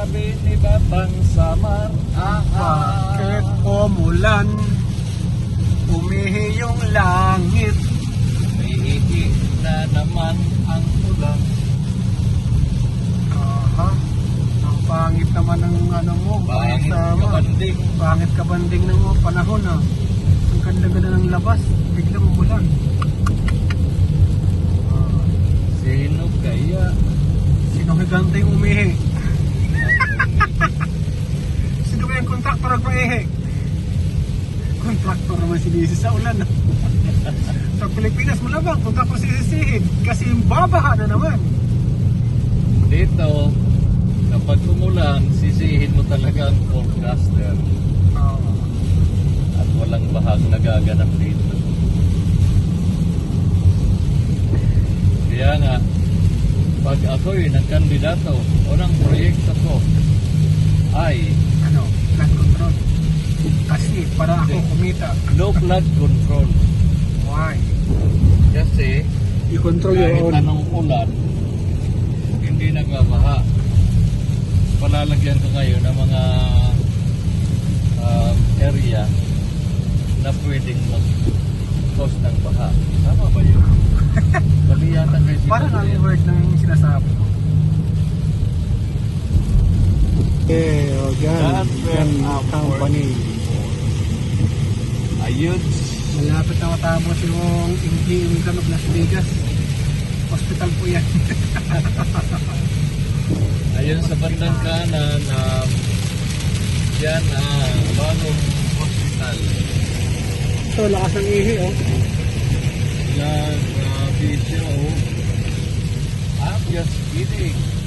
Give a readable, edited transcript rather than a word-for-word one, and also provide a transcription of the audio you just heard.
sabi ni Batang Samar. Bakit umulan? Umihi yung langit. Iihi na naman ang ulan. Aha. Ang pangit naman ng ano mo. Pangit Sama. kabanding. Pangit kabanding ng panahon ah. Ang ganda-ganda ng labas. Biglang umulan. Sino kaya? Sino higante yung umihi? Sino kaya yung kontraktor ang maihi? Kontraktor naman sinisi sa ulan. Sa Pilipinas malamang kontraktor sisisihin kasi yung babaha na naman. Dito, kapag umulan, sisihin mo talaga ang forecaster. At walang bahag nagaganap dito. Kaya nga, pag ako'y nagkandidato, unang proyekto ko ay Ano? Flood control. Kasi para ako kumita. no flood control. Why? Kasi I-control your kahit own. anong ulan, hindi nagbabaha. Palalagyan ko ngayon ng mga area na pwedeng mag-cause ng baha. Tama ba yun? Mali yata kayo Parang ang word ng sinasabi ko. O God will company. Ayun. Malapit na matapos yung Income of Las Vegas. Hospital po yan. Ayun sa bandang kanan, yan bagong hospital. So, lakas ng ihi, oh. Lang video. I'm just kidding.